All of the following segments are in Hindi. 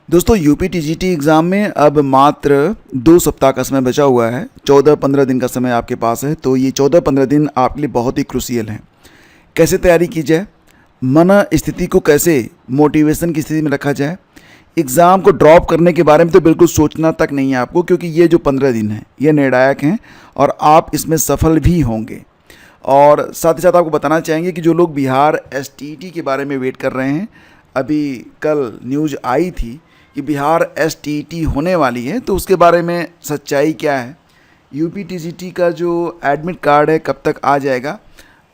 दोस्तों यूपी टीजीटी एग्ज़ाम में अब मात्र 2 सप्ताह का समय बचा हुआ है। 14-15 दिन का समय आपके पास है। तो ये 14-15 दिन आपके लिए बहुत ही क्रूशियल हैं। कैसे तैयारी की जाए, मन स्थिति को कैसे मोटिवेशन की स्थिति में रखा जाए, एग्ज़ाम को ड्रॉप करने के बारे में तो बिल्कुल सोचना तक नहीं है आपको, क्योंकि ये जो 15 दिन हैं ये निर्णायक हैं और आप इसमें सफल भी होंगे। और साथ ही साथ आपको बताना चाहेंगे कि जो लोग बिहार एसटीईटी के बारे में वेट कर रहे हैं, अभी कल न्यूज़ आई थी कि बिहार एसटीईटी होने वाली है, तो उसके बारे में सच्चाई क्या है, यूपी टीजीटी का जो एडमिट कार्ड है कब तक आ जाएगा,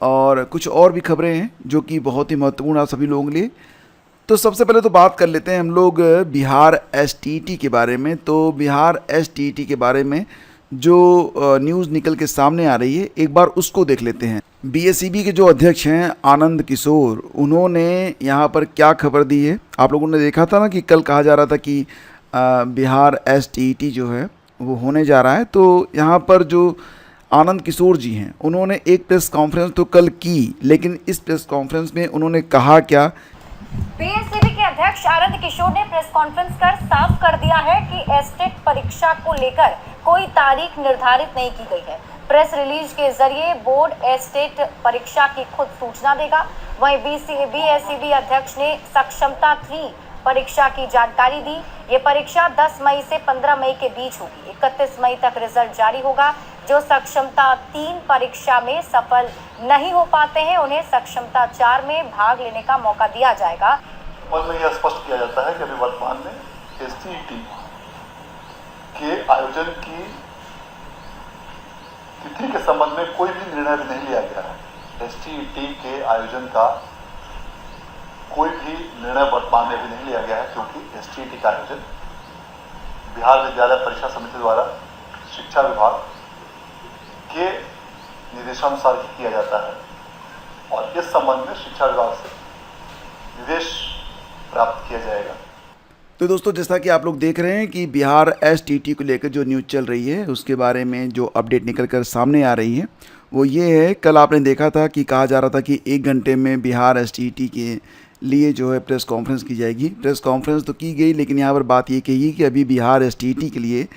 और कुछ और भी खबरें हैं जो कि बहुत ही महत्वपूर्ण है सभी लोगों के लिए। तो सबसे पहले तो बात कर लेते हैं हम लोग बिहार एसटीईटी के बारे में। तो बिहार एसटीईटी के बारे में जो न्यूज़ निकल के सामने आ रही है, एक बार उसको देख लेते हैं। बीएसईबी के जो अध्यक्ष हैं आनंद किशोर, उन्होंने यहाँ पर क्या खबर दी है। आप लोगों ने देखा था ना कि कल कहा जा रहा था कि बिहार एसटीईटी जो है वो होने जा रहा है। तो यहाँ पर जो आनंद किशोर जी हैं, उन्होंने एक प्रेस कॉन्फ्रेंस तो कल की, लेकिन इस प्रेस कॉन्फ्रेंस में उन्होंने कहा क्या। बीएसईबी के अध्यक्ष आनंद किशोर ने प्रेस कॉन्फ्रेंस कर साफ कर दिया है कि एसटेट परीक्षा को लेकर कोई तारीख निर्धारित नहीं की गई है। प्रेस रिलीज के जरिए बोर्ड एसटेट परीक्षा की खुद सूचना देगा। वहीं बीएसईबी अध्यक्ष ने सक्षमता 3 परीक्षा की जानकारी दी। ये परीक्षा 10 मई से 15 मई के बीच होगी। 31 मई तक रिजल्ट जारी होगा। जो सक्षमता 3 परीक्षा में सफल नहीं हो पाते हैं, उन्हें सक्षमता 4 में भाग लेने का मौका दिया जाएगा। और में यह स्पष्ट किया जाता है कि अभी वर्तमान में एसटीईटी के आयोजन की तिथि के संबंध में कोई भी निर्णय भी नहीं लिया गया है। एसटीईटी के आयोजन का कोई भी निर्णय वर्तमान में भी नहीं लिया गया है, क्योंकि एसटीईटी का आयोजन बिहार विद्यालय परीक्षा समिति द्वारा शिक्षा विभाग के निर्देशानुसार ही किया जाता है और इस संबंध में शिक्षा विभाग से निर्देश प्राप्त किया जाएगा। तो दोस्तों, जैसा कि आप लोग देख रहे हैं कि बिहार एसटीईटी को लेकर जो न्यूज़ चल रही है, उसके बारे में जो अपडेट निकल कर सामने आ रही है वो ये है। कल आपने देखा था कि कहा जा रहा था कि 1 घंटे में बिहार एसटीईटी के लिए जो है प्रेस कॉन्फ्रेंस की जाएगी। प्रेस कॉन्फ्रेंस तो की गई, लेकिन यहाँ पर बात ये कही कि अभी बिहार एसटीईटी के लिए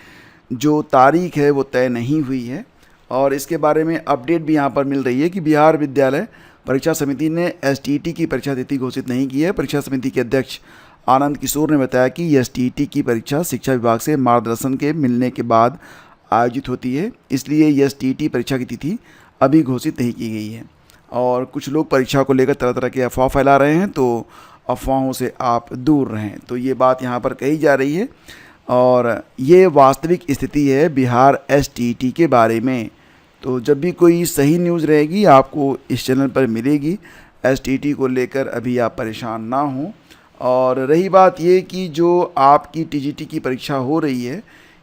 जो तारीख है वो तय नहीं हुई है। और इसके बारे में अपडेट भी यहाँ पर मिल रही है कि बिहार विद्यालय परीक्षा समिति ने एसटीईटी की परीक्षा तिथि घोषित नहीं की है। परीक्षा समिति के अध्यक्ष आनंद किशोर ने बताया कि एसटीईटी की परीक्षा शिक्षा विभाग से मार्गदर्शन के मिलने के बाद आयोजित होती है, इसलिए एसटीईटी परीक्षा की तिथि अभी घोषित नहीं की गई है। और कुछ लोग परीक्षा को लेकर तरह तरह के अफवाह फैला रहे हैं, तो अफवाहों से आप दूर रहें। तो ये बात यहाँ पर कही जा रही है और ये वास्तविक स्थिति है बिहार एसटीईटी के बारे में। तो जब भी कोई सही न्यूज़ रहेगी आपको इस चैनल पर मिलेगी। एसटीईटी को लेकर अभी आप परेशान ना हों। और रही बात ये कि जो आपकी टीजीटी की परीक्षा हो रही है,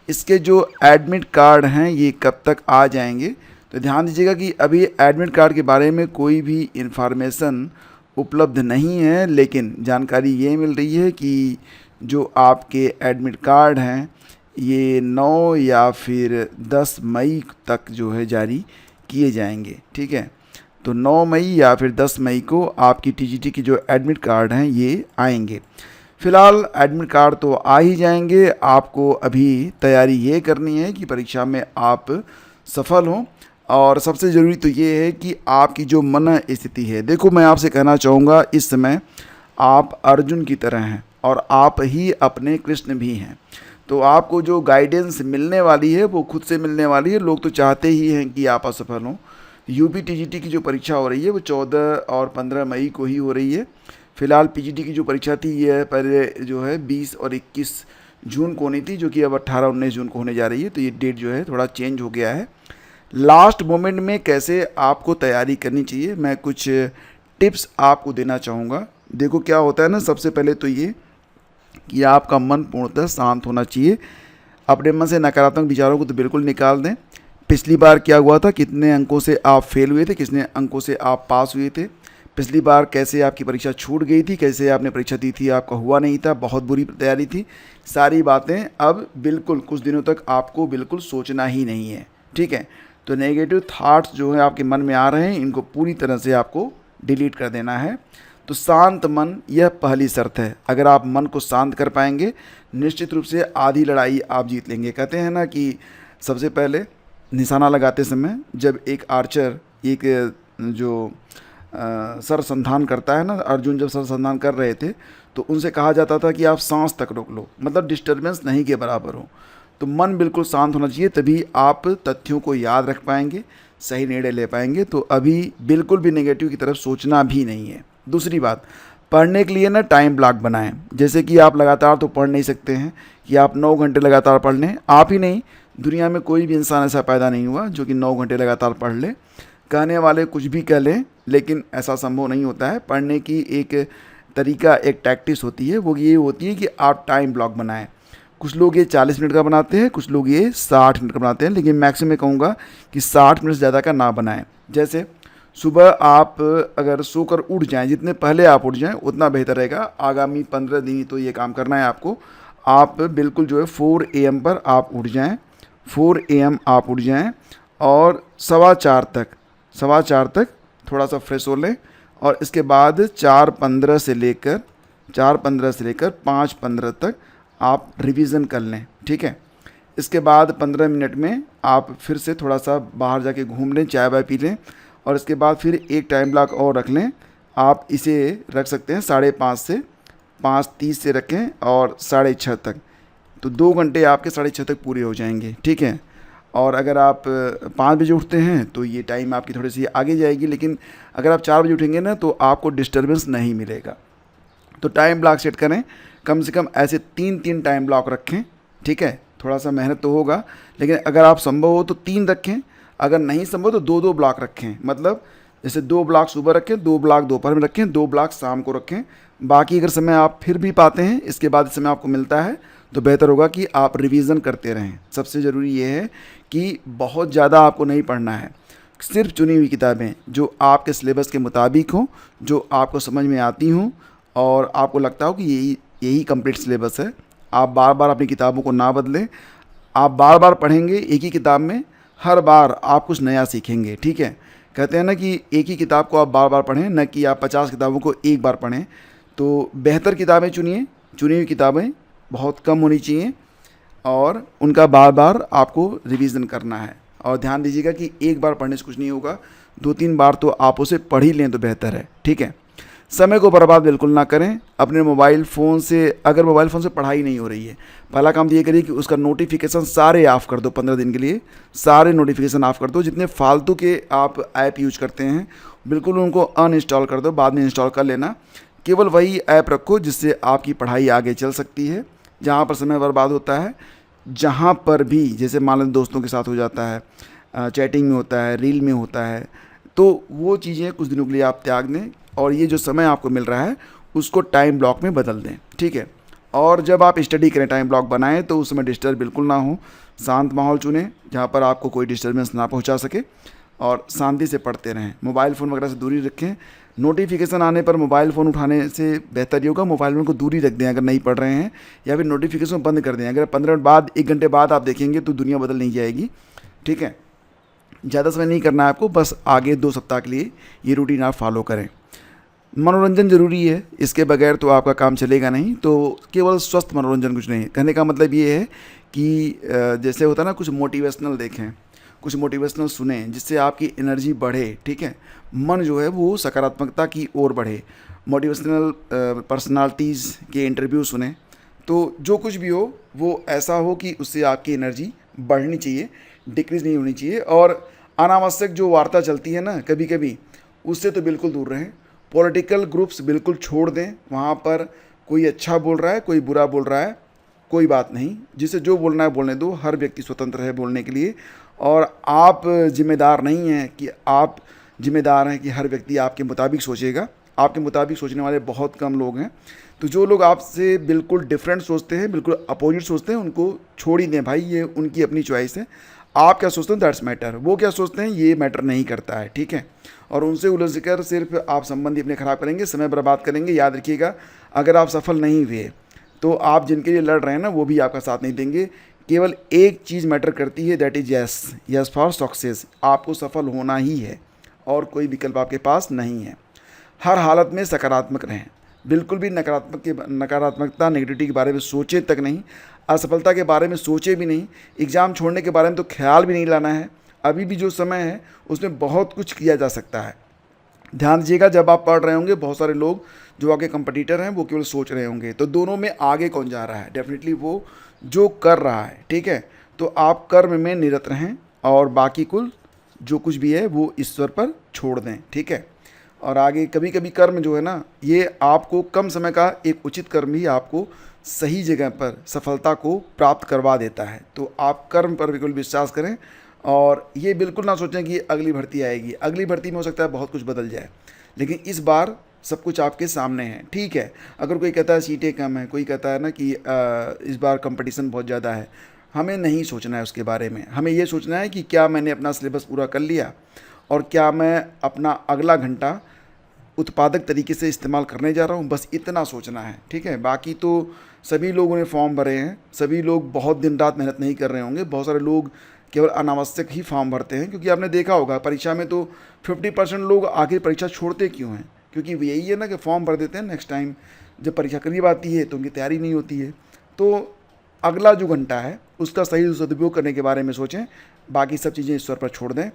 इसके जो एडमिट कार्ड हैं ये कब तक आ जाएंगे, तो ध्यान दीजिएगा कि अभी एडमिट कार्ड के बारे में कोई भी इन्फॉर्मेशन उपलब्ध नहीं है। लेकिन जानकारी ये मिल रही है कि जो आपके एडमिट कार्ड हैं ये 9 या फिर 10 मई तक जो है जारी किए जाएंगे। ठीक है, तो 9 मई या फिर 10 मई को आपकी टीजीटी की जो एडमिट कार्ड हैं ये आएंगे। फ़िलहाल एडमिट कार्ड तो आ ही जाएंगे। आपको अभी तैयारी ये करनी है कि परीक्षा में आप सफल हों। और सबसे ज़रूरी तो ये है कि आपकी जो मन स्थिति है, देखो मैं आपसे कहना चाहूँगा, इस समय आप अर्जुन की तरह हैं और आप ही अपने कृष्ण भी हैं। तो आपको जो गाइडेंस मिलने वाली है वो खुद से मिलने वाली है। लोग तो चाहते ही हैं कि आप असफल हों। यूपी टीजीटी की जो परीक्षा हो रही है वो 14 और 15 मई को ही हो रही है। फ़िलहाल पीजीटी की जो परीक्षा थी ये पहले जो है 20 और 21 जून को होनी थी, जो कि अब 18-19 जून को होने जा रही है। तो ये डेट जो है थोड़ा चेंज हो गया है। लास्ट मोमेंट में कैसे आपको तैयारी करनी चाहिए, मैं कुछ टिप्स आपको देना चाहूँगा। देखो क्या होता है ना, सबसे पहले तो ये कि आपका मन पूर्णतः शांत होना चाहिए। अपने मन से नकारात्मक विचारों को तो बिल्कुल निकाल दें। पिछली बार क्या हुआ था, कितने अंकों से आप फेल हुए थे, कितने अंकों से आप पास हुए थे, पिछली बार कैसे आपकी परीक्षा छूट गई थी, कैसे आपने परीक्षा दी थी, आपका हुआ नहीं था, बहुत बुरी तैयारी थी। सारी बातें अब बिल्कुल कुछ दिनों तक आपको बिल्कुल सोचना ही नहीं है। ठीक है, तो नेगेटिव थाट्स जो है आपके मन में आ रहे हैं, इनको पूरी तरह से आपको डिलीट कर देना है। तो शांत मन यह पहली शर्त है। अगर आप मन को शांत कर पाएंगे, निश्चित रूप से आधी लड़ाई आप जीत लेंगे। कहते हैं ना कि सबसे पहले निशाना लगाते समय जब एक आर्चर एक जो सरसंधान करता है ना, अर्जुन जब सरसंधान कर रहे थे तो उनसे कहा जाता था कि आप सांस तक रोक लो, मतलब डिस्टर्बेंस नहीं के बराबर हो। तो मन बिल्कुल शांत होना चाहिए, तभी आप तथ्यों को याद रख पाएंगे, सही निर्णय ले पाएंगे। तो अभी बिल्कुल भी नेगेटिव की तरफ सोचना भी नहीं है। दूसरी बात, पढ़ने के लिए ना टाइम ब्लॉक बनाएं। जैसे कि आप लगातार तो पढ़ नहीं सकते हैं कि आप 9 घंटे लगातार पढ़ लें। आप ही नहीं, दुनिया में कोई भी इंसान ऐसा पैदा नहीं हुआ जो कि 9 घंटे लगातार पढ़ ले। कहने वाले कुछ भी कह लें, लेकिन ऐसा संभव नहीं होता है। पढ़ने की एक तरीका, एक टैक्टिस होती है, वो ये होती है कि आप टाइम ब्लॉक बनाएं। कुछ लोग ये 40 मिनट का बनाते हैं, कुछ लोग ये 60 मिनट का बनाते हैं, लेकिन मैक्सिमम मैं कहूँगा कि 60 मिनट से ज़्यादा का ना बनाएं। जैसे सुबह आप अगर सोकर उठ जाएं, जितने पहले आप उठ जाएं उतना बेहतर रहेगा। आगामी 15 दिन तो ये काम करना है आपको। आप बिल्कुल जो है 4 AM पर आप उठ जाएं, 4 AM आप उठ जाएं और 4:15 तक थोड़ा सा फ्रेश हो लें। और इसके बाद 4:15 से लेकर 5:15 तक आप रिवीजन कर लें, ठीक है। इसके बाद 15 मिनट में आप फिर से थोड़ा सा बाहर जाके घूम लें, चाय वाय पी लें, और इसके बाद फिर एक टाइम ब्लॉक और रख लें। आप इसे रख सकते हैं 5:30 से 5:30 से रखें और 6:30 तक। तो 2 घंटे आपके 6:30 तक पूरे हो जाएंगे, ठीक है। और अगर आप 5 बजे उठते हैं तो ये टाइम आपकी थोड़ी सी आगे जाएगी, लेकिन अगर आप 4 बजे उठेंगे ना तो आपको डिस्टर्बेंस नहीं मिलेगा। तो टाइम ब्लॉक सेट करें, कम से कम ऐसे 3-3 टाइम ब्लॉक रखें, ठीक है। थोड़ा सा मेहनत तो होगा, लेकिन अगर आप संभव हो तो 3 रखें, अगर नहीं संभव तो 2-2 ब्लॉक रखें। मतलब जैसे 2 ब्लॉक सुबह रखें, 2 ब्लॉक दोपहर में रखें, 2 ब्लॉक शाम को रखें। बाकी अगर समय आप फिर भी पाते हैं, इसके बाद समय आपको मिलता है, तो बेहतर होगा कि आप रिवीजन करते रहें। सबसे ज़रूरी ये है कि बहुत ज़्यादा आपको नहीं पढ़ना है। सिर्फ चुनी हुई किताबें जो आपके सिलेबस के मुताबिक हों, जो आपको समझ में आती हों और आपको लगता हो कि यही कंप्लीट सिलेबस है। आप बार बार अपनी किताबों को ना बदलें। आप बार बार पढ़ेंगे एक ही किताब में, हर बार आप कुछ नया सीखेंगे, ठीक है। कहते हैं ना कि एक ही किताब को आप बार बार पढ़ें, न कि आप 50 किताबों को एक बार पढ़ें। तो बेहतर किताबें चुनिए, चुनी हुई किताबें बहुत कम होनी चाहिए और उनका बार बार आपको रिवीजन करना है। और ध्यान दीजिएगा कि एक बार पढ़ने से कुछ नहीं होगा, 2-3 बार तो आप उसे पढ़ ही लें तो बेहतर है, ठीक है। समय को बर्बाद बिल्कुल ना करें अपने मोबाइल फ़ोन से। अगर मोबाइल फ़ोन से पढ़ाई नहीं हो रही है, पहला काम तो ये करिए कि उसका नोटिफिकेशन सारे ऑफ़ कर दो। 15 दिन के लिए सारे नोटिफिकेशन ऑफ़ कर दो। जितने फालतू के आप ऐप यूज करते हैं बिल्कुल उनको अनइंस्टॉल कर दो, बाद में इंस्टॉल कर लेना। केवल वही ऐप रखो जिससे आपकी पढ़ाई आगे चल सकती है। जहाँ पर समय बर्बाद होता है, जहाँ पर भी, जैसे मान लो दोस्तों के साथ हो जाता है, चैटिंग में होता है, रील में होता है, तो वो चीज़ें कुछ दिनों के लिए आप त्याग दें और ये जो समय आपको मिल रहा है उसको टाइम ब्लॉक में बदल दें, ठीक है। और जब आप स्टडी करें, टाइम ब्लॉक बनाएं, तो उस समय डिस्टर्ब बिल्कुल ना हो। शांत माहौल चुनें जहाँ पर आपको कोई डिस्टर्बेंस ना पहुँचा सके और शांति से पढ़ते रहें। मोबाइल फ़ोन वगैरह से दूरी रखें। नोटिफिकेशन आने पर मोबाइल फ़ोन उठाने से बेहतर ये होगा मोबाइल फ़ोन को दूरी रख दें अगर नहीं पढ़ रहे हैं, या फिर नोटिफिकेशन बंद कर दें। अगर 15 मिनट बाद, 1 घंटे बाद आप देखेंगे तो दुनिया बदल नहीं जाएगी, ठीक है। ज़्यादा समय नहीं करना है आपको, बस आगे 2 सप्ताह के लिए ये रूटीन आप फॉलो करें। मनोरंजन ज़रूरी है, इसके बगैर तो आपका काम चलेगा नहीं। तो केवल स्वस्थ मनोरंजन कुछ नहीं। कहने का मतलब ये है कि जैसे होता है ना, कुछ मोटिवेशनल देखें, कुछ मोटिवेशनल सुने जिससे आपकी एनर्जी बढ़े, ठीक है। मन जो है वो सकारात्मकता की ओर बढ़े। मोटिवेशनल पर्सनालिटीज़ के इंटरव्यू सुने, तो जो कुछ भी हो वो ऐसा हो कि उससे आपकी एनर्जी बढ़नी चाहिए, डिक्रीज़ नहीं होनी चाहिए। और अनावश्यक जो वार्ता चलती है ना कभी कभी, उससे तो बिल्कुल दूर रहें। पॉलिटिकल ग्रुप्स बिल्कुल छोड़ दें। वहाँ पर कोई अच्छा बोल रहा है, कोई बुरा बोल रहा है, कोई बात नहीं, जिसे जो बोलना है बोलने दो। हर व्यक्ति स्वतंत्र है बोलने के लिए, और आप जिम्मेदार नहीं हैं कि आप जिम्मेदार हैं कि हर व्यक्ति आपके मुताबिक सोचेगा। आपके मुताबिक सोचने वाले बहुत कम लोग हैं। तो जो लोग आपसे बिल्कुल डिफरेंट सोचते हैं, बिल्कुल अपोजिट सोचते हैं, उनको छोड़ ही दें भाई, ये उनकी अपनी चॉइस है। आप क्या सोचते हैं दैट्स मैटर, वो क्या सोचते हैं ये मैटर नहीं करता है, ठीक है। और उनसे उलझ कर सिर्फ आप संबंध अपने ख़राब करेंगे, समय बर्बाद करेंगे। याद रखिएगा, अगर आप सफल नहीं हुए तो आप जिनके लिए लड़ रहे हैं ना वो भी आपका साथ नहीं देंगे। केवल एक चीज़ मैटर करती है, that is yes for success. आपको सफल होना ही है और कोई विकल्प आपके पास नहीं है। हर हालत में सकारात्मक रहें, बिल्कुल भी नकारात्मकता नेगेटिविटी के बारे में सोचे तक नहीं, असफलता के बारे में सोचे भी नहीं, एग्ज़ाम छोड़ने के बारे में तो ख्याल भी नहीं लाना है। अभी भी जो समय है उसमें बहुत कुछ किया जा सकता है। ध्यान दीजिएगा, जब आप पढ़ रहे होंगे बहुत सारे लोग जो आगे कंपटीटर हैं वो केवल सोच रहे होंगे, तो दोनों में आगे कौन जा रहा है? डेफिनेटली वो जो कर रहा है, ठीक है। तो आप कर्म में निरत रहें और बाकी कुल जो कुछ भी है वो ईश्वर पर छोड़ दें, ठीक है। और आगे कभी कभी कर्म जो है ना, ये आपको कम समय का एक उचित कर्म ही आपको सही जगह पर सफलता को प्राप्त करवा देता है। तो आप कर्म पर बिल्कुल विश्वास करें और ये बिल्कुल ना सोचें कि अगली भर्ती आएगी, अगली भर्ती में हो सकता है बहुत कुछ बदल जाए, लेकिन इस बार सब कुछ आपके सामने है, ठीक है। अगर कोई कहता है सीटें कम है, कोई कहता है ना कि इस बार कंपटीशन बहुत ज़्यादा है, हमें नहीं सोचना है उसके बारे में। हमें ये सोचना है कि क्या मैंने अपना सिलेबस पूरा कर लिया और क्या मैं अपना अगला घंटा उत्पादक तरीके से इस्तेमाल करने जा रहा हूँ, बस इतना सोचना है, ठीक है। बाकी तो सभी लोगों ने फॉर्म भरे हैं, सभी लोग बहुत दिन रात मेहनत नहीं कर रहे होंगे, बहुत सारे लोग केवल अनावश्यक ही फॉर्म भरते हैं, क्योंकि आपने देखा होगा परीक्षा में तो 50% लोग आखिर परीक्षा छोड़ते क्यों हैं? क्योंकि यही है ना कि फॉर्म भर देते हैं, नेक्स्ट टाइम जब परीक्षा करीब आती है तो उनकी तैयारी नहीं होती है। तो अगला जो घंटा है उसका सही सदुपयोग करने के बारे में सोचें, बाकी सब चीज़ें ईश्वर पर छोड़ दें।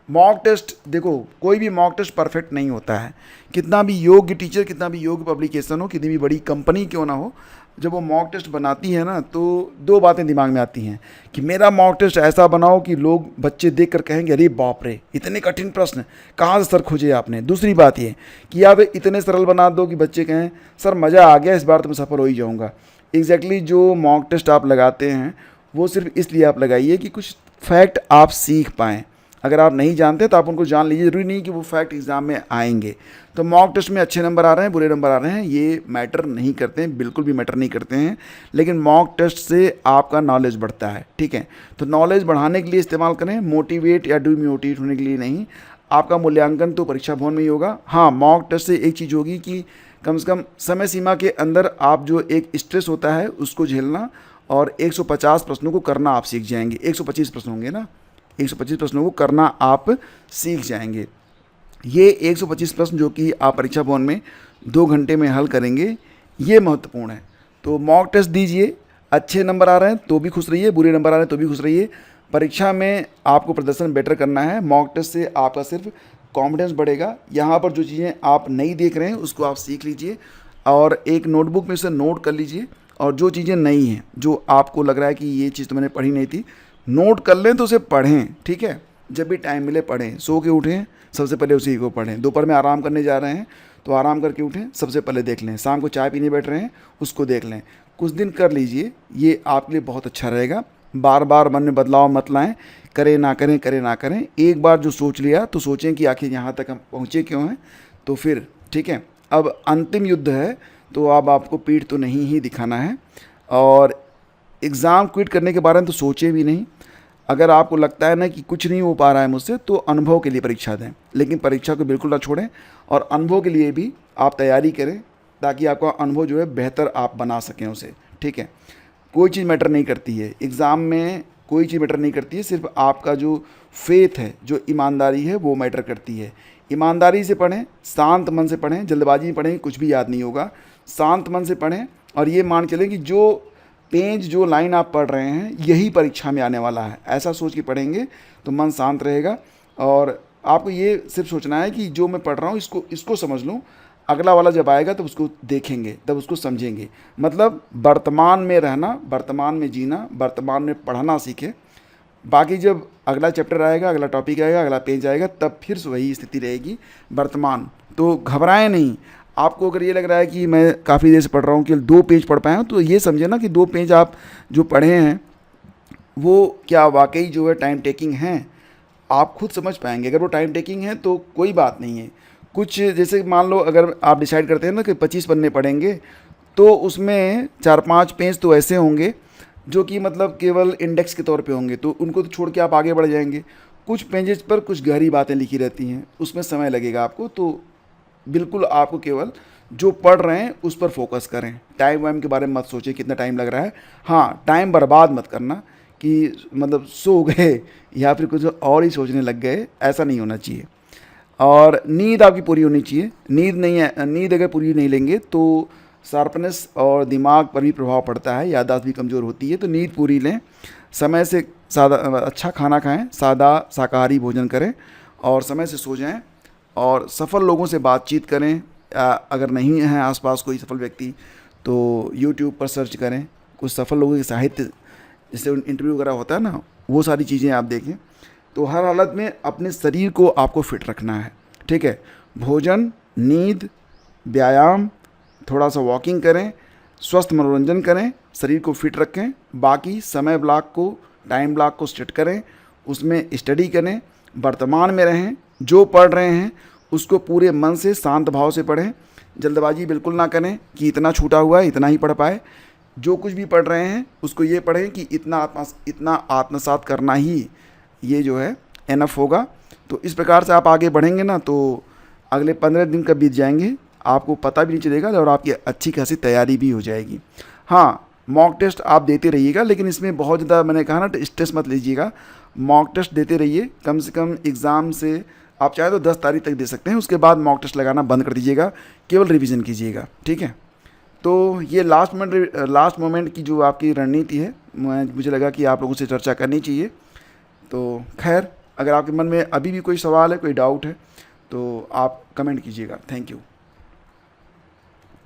मॉक टेस्ट, देखो कोई भी मॉक टेस्ट परफेक्ट नहीं होता है, कितना भी योग्य टीचर, कितना भी योग्य पब्लिकेशन हो, कितनी भी बड़ी कंपनी क्यों ना हो, जब वो मॉक टेस्ट बनाती है ना तो दो बातें दिमाग में आती हैं कि मेरा मॉक टेस्ट ऐसा बनाओ कि लोग बच्चे देख कर कहेंगे अरे बाप रे इतने कठिन प्रश्न कहाँ से सर खोजे आपने। दूसरी बात ये कि आप इतने सरल बना दो कि बच्चे कहें सर मज़ा आ गया, इस बार तो मैं सफल हो ही जाऊँगा। एग्जैक्टली जो मॉक टेस्ट आप लगाते हैं वो सिर्फ इसलिए आप लगाइए कि कुछ फैक्ट आप सीख पाएँ। अगर आप नहीं जानते तो आप उनको जान लीजिए, ज़रूरी नहीं कि वो फैक्ट एग्ज़ाम में आएंगे। तो मॉक टेस्ट में अच्छे नंबर आ रहे हैं, बुरे नंबर आ रहे हैं, ये मैटर नहीं करते हैं, बिल्कुल भी मैटर नहीं करते हैं। लेकिन मॉक टेस्ट से आपका नॉलेज बढ़ता है, ठीक है। तो नॉलेज बढ़ाने के लिए इस्तेमाल करें, मोटिवेट या डिमोटिवेट होने के लिए नहीं। आपका मूल्यांकन तो परीक्षा भवन में ही होगा। हाँ, मॉक टेस्ट से एक चीज़ होगी कि कम से कम समय सीमा के अंदर आप जो एक स्ट्रेस होता है उसको झेलना और 150 प्रश्नों को करना आप सीख जाएंगे। 125 प्रश्न होंगे ना, 125 प्रश्नों को करना आप सीख जाएंगे। ये 125 प्रश्न जो कि आप परीक्षा भवन में 2 घंटे में हल करेंगे, ये महत्वपूर्ण है। तो मॉक टेस्ट दीजिए, अच्छे नंबर आ रहे हैं तो भी खुश रहिए, बुरे नंबर आ रहे हैं तो भी खुश रहिए। परीक्षा में आपको प्रदर्शन बेटर करना है, मॉक टेस्ट से आपका सिर्फ कॉन्फिडेंस बढ़ेगा। यहाँ पर जो चीज़ें आप नहीं देख रहे हैं उसको आप सीख लीजिए और एक नोटबुक में से नोट कर लीजिए, और जो चीज़ें नहीं हैं, जो आपको लग रहा है कि ये चीज़ तो मैंने पढ़ी नहीं थी, नोट कर लें तो उसे पढ़ें, ठीक है। जब भी टाइम मिले पढ़ें, सो के उठें सबसे पहले उसी को पढ़ें। दोपहर में आराम करने जा रहे हैं तो आराम करके उठें, सबसे पहले देख लें। शाम को चाय पीने बैठ रहे हैं उसको देख लें, कुछ दिन कर लीजिए, ये आपके लिए बहुत अच्छा रहेगा। बार बार मन में बदलाव मत लाएं, करें ना करें, करें ना करें। एक बार जो सोच लिया तो सोचें कि आखिर यहाँ तक हम पहुँचे क्यों हैं, तो फिर ठीक है। अब अंतिम युद्ध है तो अब आपको पीठ तो नहीं ही दिखाना है, और एग्ज़ाम क्विट करने के बारे में तो सोचे भी नहीं। अगर आपको लगता है ना कि कुछ नहीं हो पा रहा है मुझसे, तो अनुभव के लिए परीक्षा दें, लेकिन परीक्षा को बिल्कुल ना छोड़ें और अनुभव के लिए भी आप तैयारी करें ताकि आपका अनुभव जो है बेहतर आप बना सकें उसे, ठीक है। कोई चीज़ मैटर नहीं करती है एग्ज़ाम में, कोई चीज़ मैटर नहीं करती है, सिर्फ आपका जो फेथ है, जो ईमानदारी है वो मैटर करती है। ईमानदारी से पढ़ें, शांत मन से पढ़ें, जल्दबाजी में पढ़ें कुछ भी याद नहीं होगा। शांत मन से पढ़ें और ये मान चलें कि जो पेज, जो लाइन आप पढ़ रहे हैं यही परीक्षा में आने वाला है, ऐसा सोच के पढ़ेंगे तो मन शांत रहेगा। और आपको ये सिर्फ सोचना है कि जो मैं पढ़ रहा हूँ इसको समझ लूँ, अगला वाला जब आएगा तब उसको देखेंगे, तब उसको समझेंगे। मतलब वर्तमान में रहना, वर्तमान में जीना, वर्तमान में पढ़ना सीखें। बाकी जब अगला चैप्टर आएगा, अगला टॉपिक आएगा, अगला पेज आएगा, तब फिर वही स्थिति रहेगी वर्तमान। तो घबराएं नहीं। आपको अगर ये लग रहा है कि मैं काफ़ी देर से पढ़ रहा हूँ, केवल 2 पेज पढ़ पाया हूँ, तो ये समझे ना कि 2 पेज आप जो पढ़े हैं वो क्या वाकई जो है टाइम टेकिंग हैं, आप खुद समझ पाएंगे। अगर वो टाइम टेकिंग है तो कोई बात नहीं है। कुछ जैसे मान लो अगर आप डिसाइड करते हैं ना कि 25 पन्ने पढ़ेंगे, तो उसमें 4-5 पेज तो ऐसे होंगे जो कि मतलब केवल इंडेक्स के तौर पे होंगे, तो उनको तो छोड़ के आप आगे बढ़ जाएंगे। कुछ पेजेस पर कुछ गहरी बातें लिखी रहती हैं, उसमें समय लगेगा आपको। तो बिल्कुल आपको केवल जो पढ़ रहे हैं उस पर फोकस करें। टाइम वाइम के बारे में मत सोचिए कितना टाइम लग रहा है। हाँ, टाइम बर्बाद मत करना कि मतलब सो गए या फिर कुछ और ही सोचने लग गए, ऐसा नहीं होना चाहिए। और नींद आपकी पूरी होनी चाहिए। नींद नहीं है, नींद अगर पूरी नहीं लेंगे तो शार्पनेस और दिमाग पर भी प्रभाव पड़ता है, याददाश्त भी कमज़ोर होती है। तो नींद पूरी लें, समय से सादा अच्छा खाना खाएं, सादा शाकाहारी भोजन करें और समय से सो जाएं और सफल लोगों से बातचीत करें। अगर नहीं है आसपास कोई सफल व्यक्ति तो यूट्यूब पर सर्च करें, कुछ सफल लोगों के साहित्य जैसे इंटरव्यू वगैरह होता है ना, वो सारी चीज़ें आप देखें। तो हर हालत में अपने शरीर को आपको फिट रखना है, ठीक है। भोजन, नींद, व्यायाम, थोड़ा सा वॉकिंग करें, स्वस्थ मनोरंजन करें, शरीर को फिट रखें। बाकी समय ब्लॉक को, टाइम ब्लॉक को सेट करें, उसमें स्टडी करें, वर्तमान में रहें, जो पढ़ रहे हैं उसको पूरे मन से शांत भाव से पढ़ें। जल्दबाजी बिल्कुल ना करें कि इतना छूटा हुआ है इतना ही पढ़ पाए। जो कुछ भी पढ़ रहे हैं उसको ये पढ़ें कि इतना आत्मसात करना ही ये जो है एनफ होगा। तो इस प्रकार से आप आगे बढ़ेंगे ना तो अगले 15 दिन का बीत जाएंगे, आपको पता भी नहीं चलेगा और आपकी अच्छी खासी तैयारी भी हो जाएगी। हाँ, मॉक टेस्ट आप देते रहिएगा, लेकिन इसमें बहुत ज़्यादा मैंने कहा ना स्ट्रेस मत लीजिएगा। मॉक टेस्ट देते रहिए, कम से कम एग्ज़ाम से आप चाहे तो 10 तारीख तक दे सकते हैं, उसके बाद मॉक टेस्ट लगाना बंद कर दीजिएगा, केवल रिवीजन कीजिएगा, ठीक है। तो ये लास्ट मोमेंट की जो आपकी रणनीति है, मुझे लगा कि आप लोगों से चर्चा करनी चाहिए। तो खैर, अगर आपके मन में अभी भी कोई सवाल है, कोई डाउट है तो आप कमेंट कीजिएगा। Thank you.